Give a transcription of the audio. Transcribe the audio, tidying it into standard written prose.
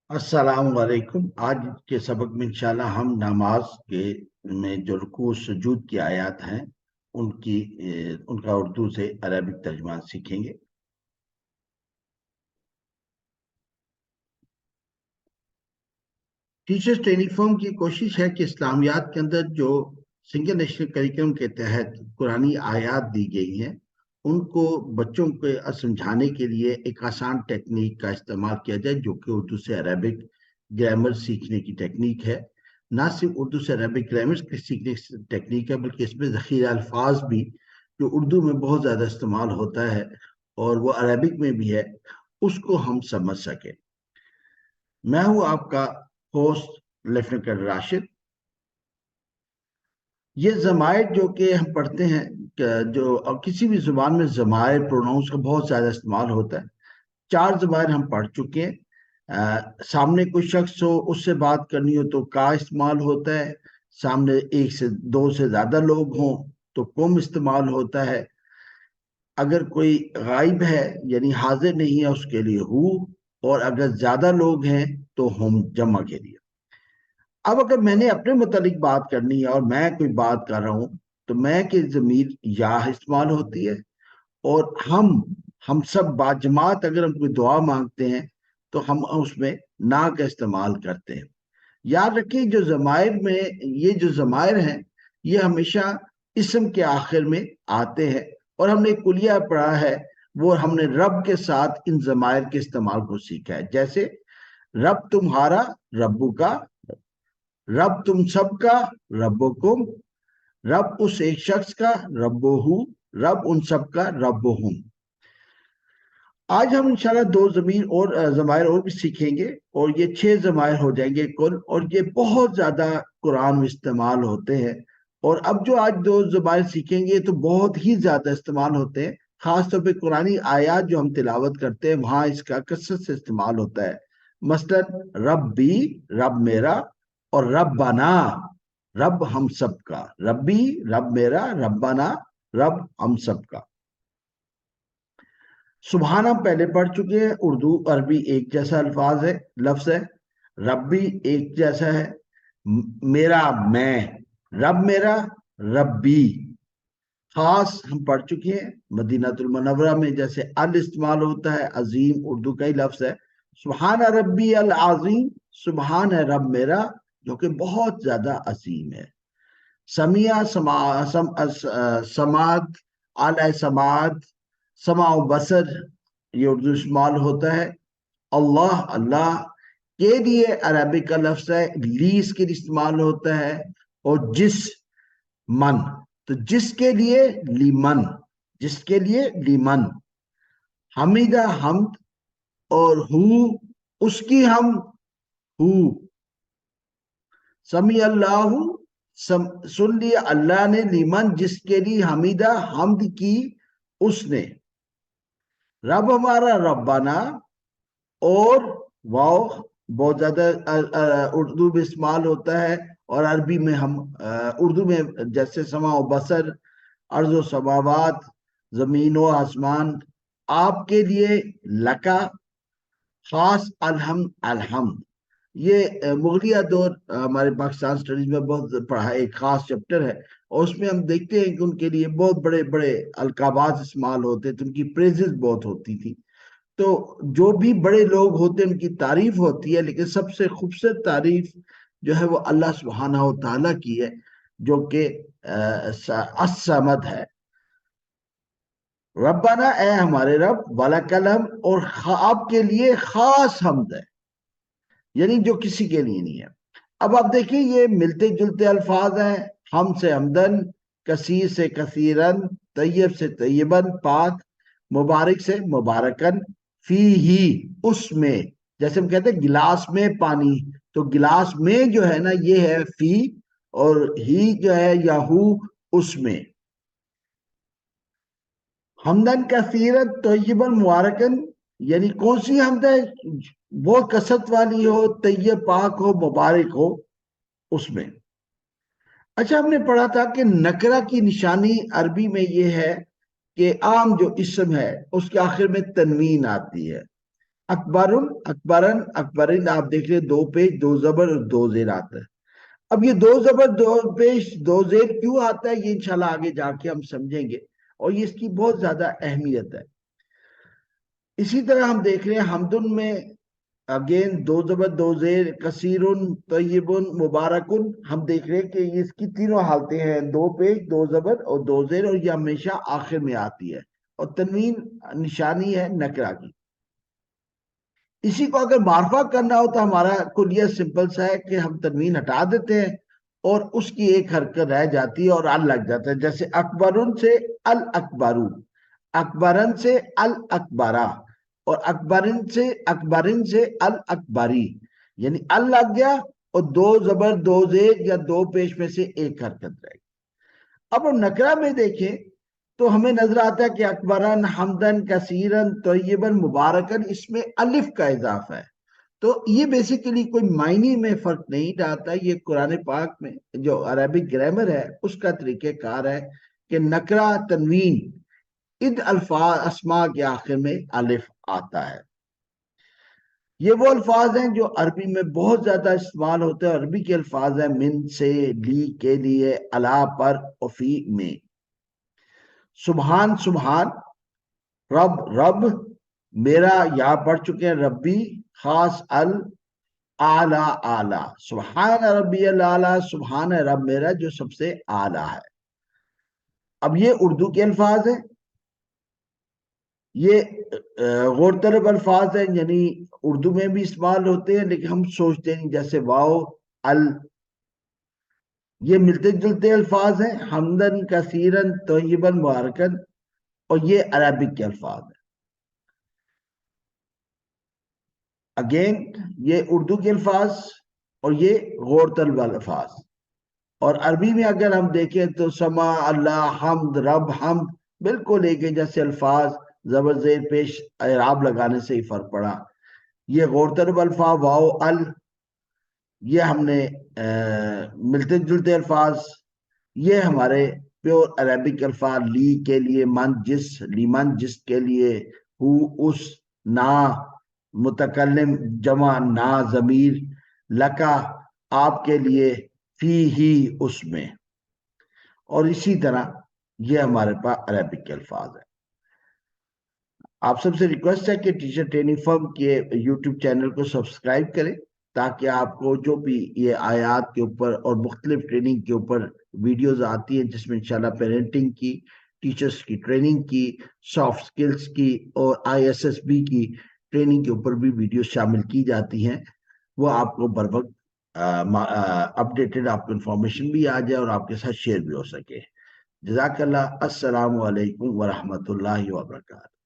السلام علیکم۔ آج کے سبق میں انشاءاللہ ہم نماز کے میں جو رکوع سجود کی آیات ہیں ان کا اردو سے عربک ترجمہ سیکھیں گے۔ ٹیچرز ٹریننگ فرم کی کوشش ہے کہ اسلامیات کے اندر جو سنگل نیشنل کریکولم کے تحت قرآنی آیات دی گئی ہیں ان کو بچوں کو سمجھانے کے لیے ایک آسان ٹیکنیک کا استعمال کیا جائے، جو کہ اردو سے عربک گرامر سیکھنے کی ٹیکنیک ہے۔ نہ صرف اردو سے عربک گرامر سیکھنے کی ٹیکنیک ہے، بلکہ اس میں ذخیرہ الفاظ بھی جو اردو میں بہت زیادہ استعمال ہوتا ہے اور وہ عربک میں بھی ہے، اس کو ہم سمجھ سکیں۔ میں ہوں آپ کا ہوسٹ لیفٹیننٹ کرنل راشد۔ یہ ضمائر جو کہ ہم پڑھتے ہیں جو کسی بھی زبان میں ضمائر پروناؤنس کا بہت زیادہ استعمال ہوتا ہے۔ 4 ضمائر ہم پڑھ چکے ہیں۔ سامنے کوئی شخص ہو، اس سے بات کرنی ہو تو کا استعمال ہوتا ہے، سامنے 1 سے 2 سے زیادہ لوگ ہوں تو کم استعمال ہوتا ہے، اگر کوئی غائب ہے یعنی حاضر نہیں ہے اس کے لیے ہو، اور اگر زیادہ لوگ ہیں تو ہم جمع کے لیے۔ اب اگر میں نے اپنے متعلق بات کرنی ہے اور میں کوئی بات کر رہا ہوں تو میں کی ضمیر یا استعمال ہوتی ہے، اور ہم سب باجماعت اگر ہم کوئی دعا مانگتے ہیں تو ہم اس میں نا کا استعمال کرتے ہیں۔ یاد رکھیں جو ضمائر ہیں یہ ہمیشہ اسم کے آخر میں آتے ہیں، اور ہم نے کلیہ پڑھا ہے، وہ ہم نے رب کے ساتھ ان ضمائر کے استعمال کو سیکھا ہے۔ جیسے رب تمہارا، ربو کا، رب تم سب کا، ربکم، رب اس ایک شخص کا، ربہو، رب ان سب کا، ربہم۔ آج ہم انشاءاللہ 2 ضمائر اور بھی سیکھیں گے، اور یہ 6 ضمائر ہو جائیں گے کل، اور یہ بہت زیادہ قرآن میں استعمال ہوتے ہیں۔ اور اب جو آج 2 ضمائر سیکھیں گے تو بہت ہی زیادہ استعمال ہوتے ہیں، خاص طور پہ قرآنی آیات جو ہم تلاوت کرتے ہیں وہاں اس کا کثرت سے استعمال ہوتا ہے۔ مثلا ربی، رب میرا، اور ربنا، رب ہم سب کا، ربی رب میرا، ربنا رب ہم سب کا۔ سبحان ہم پہلے پڑھ چکے ہیں، اردو عربی ایک جیسا لفظ ہے، ربی ایک جیسا ہے، میرا میں، رب میرا، ربی۔ خاص ہم پڑھ چکے ہیں، مدینہ المنورہ میں جیسے استعمال ہوتا ہے، عظیم اردو کا ہی لفظ ہے، سبحان ربی العظیم، سبحان ہے رب میرا جو کہ بہت زیادہ عظیم ہے۔ سمیع، سماعت، اعلی سماعت، سماع و بصر، یہ اردو استعمال ہوتا ہے۔ اللہ، اللہ کے لیے عربی کا لفظ ہے، لیس کے لیے استعمال ہوتا ہے، اور جس، من، تو جس کے لیے لیمن، جس کے لیے لیمن۔ حمیدہ حمد، اور ہو اس کی ہم، ہو۔ سمیع اللہ، سن لیا اللہ نے، لیمن جس کے لیے حمیدہ حمد کی اس نے۔ رب ہمارا، ربنا، اور واو بہت زیادہ اردو میں استعمال ہوتا ہے، اور عربی میں ہم اردو میں جیسے سماع و بصر، ارض و سماوات، زمین و آسمان، آپ کے لیے، لکا، خاص الحمد، الحمد۔ یہ مغلیہ دور ہمارے پاکستان سٹڈیز میں بہت پڑھا ہے، ایک خاص چیپٹر ہے، اور اس میں ہم دیکھتے ہیں کہ ان کے لیے بہت بڑے بڑے القابات استعمال ہوتے تھے، ان کی پریزز بہت ہوتی تھی۔ تو جو بھی بڑے لوگ ہوتے ہیں ان کی تعریف ہوتی ہے، لیکن سب سے خوبصورت تعریف جو ہے وہ اللہ سبحانہ و تعالیٰ کی ہے، جو کہ الصمد ہے۔ ربنا، اے ہمارے رب، ولک الحمد، اور آپ کے لیے خاص حمد ہے، یعنی جو کسی کے لیے نہیں ہے۔ اب آپ دیکھیں یہ ملتے جلتے الفاظ ہیں، ہم سے حمدن، کثیر سے کثیرن، طیب سے طیبن، پاک، مبارک سے مبارکن، فی ہی اس میں، جیسے ہم کہتے ہیں گلاس میں پانی، تو گلاس میں جو ہے نا یہ ہے فی، اور ہی جو ہے یا ہو اس میں۔ حمدن کثیرن طیبن مبارکن، یعنی کون سی حمد ہے؟ بہت کثرت والی ہو، طیب، پاک ہو، مبارک ہو اس میں۔ اچھا، ہم نے پڑھا تھا کہ نکرہ کی نشانی عربی میں یہ ہے کہ عام جو اسم ہے اس کے آخر میں تنوین آتی ہے، اکبرن، اکبرن، اکبرن، آپ دیکھ رہے دو پیش دو زبر اور دو زیر آتا ہے. اب یہ دو زبر دو پیش دو زیر کیوں آتا ہے یہ انشاءاللہ آگے جا کے ہم سمجھیں گے، اور یہ اس کی بہت زیادہ اہمیت ہے. اسی طرح ہم دیکھ رہے ہیں حمدن میں اگین دو زبر دو زیر، کثیرن، طیبن، مبارکن. ہم دیکھ رہے ہیں کہ اس کی تینوں حالتیں ہیں، دو پیش دو زبر اور دو زیر، اور یہ ہمیشہ آخر میں آتی ہے، اور تنوین نشانی ہے نکرہ کی. اسی کو اگر معرفہ کرنا ہو تو ہمارا کلیہ سمپل سا ہے کہ ہم تنوین ہٹا دیتے ہیں اور اس کی ایک حرکت رہ جاتی ہے اور ال لگ جاتا ہے، جیسے اکبرن سے الاکبرو، اکبرن سے الاکبرا، اور اکبرن سے الاکبری، یعنی ال لگ گیا اور دو زبر دو زیر یا دو پیش میں سے ایک حرکت رہ گئی. اب ہم نکرہ میں دیکھیں تو ہمیں نظر آتا ہے کہ اکبرن، حمدن، کثیرن، طیبن، مبارکن، اس میں الف کا اضافہ ہے. تو یہ بیسیکلی کوئی معنی میں فرق نہیں ڈالتا، یہ قرآن پاک میں جو عربک گرامر ہے اس کا طریقہ کار ہے کہ نکرہ تنوین ان الفاظ اسماء کے آخر میں الف آتا ہے. یہ وہ الفاظ ہیں جو عربی میں بہت زیادہ استعمال ہوتے ہیں. عربی کے الفاظ ہیں من سے، لی کے لیے، علا پر، اور فی میں. سبحان سبحان، رب رب، میرا یہاں پڑھ چکے ہیں ربی، خاص ال، اعلی اعلی، سبحان ربی الاعلی، سبحان رب میرا جو سب سے اعلی ہے. اب یہ اردو کے الفاظ ہیں، یہ غور طلب الفاظ ہیں، یعنی اردو میں بھی استعمال ہوتے ہیں لیکن ہم سوچتے ہیں جیسے واو، ال. یہ ملتے جلتے الفاظ ہیں، حمدن، کثیرن، طیبن، مبارکن، اور یہ عربک کے الفاظ ہیں. اگین یہ اردو کے الفاظ اور یہ غور طلب الفاظ. اور عربی میں اگر ہم دیکھیں تو سما، اللہ، حمد، رب، حمد بالکل ایک ہے جیسے الفاظ، زبر زیر پیش اعراب لگانے سے ہی فرق پڑا. یہ غور طلب الفاظ واو، ال، یہ ہم نے ملتے جلتے الفاظ. یہ ہمارے پیور عربک الفاظ، لی کے لیے، من جس، لیمن جس کے لیے، ہو اس، نا متکلم جمع نا ضمیر، لکا آپ کے لیے، فی ہی اس میں. اور اسی طرح یہ ہمارے پاس عربک کے الفاظ ہیں. آپ سب سے ریکویسٹ ہے کہ ٹیچر ٹریننگ فرم کے یوٹیوب چینل کو سبسکرائب کریں تاکہ آپ کو جو بھی یہ آیات کے اوپر اور مختلف ٹریننگ کے اوپر ویڈیوز آتی ہیں جس میں انشاءاللہ پیرنٹنگ کی، ٹیچرز کی ٹریننگ کی، سافٹ سکلز کی اور ISSB کی ٹریننگ کے اوپر بھی ویڈیوز شامل کی جاتی ہیں، وہ آپ کو بر وقت اپڈیٹڈ آپ کو انفارمیشن بھی آ جائے اور آپ کے ساتھ شیئر بھی ہو سکے. جزاک اللہ. السلام علیکم ورحمۃ اللہ وبرکاتہ.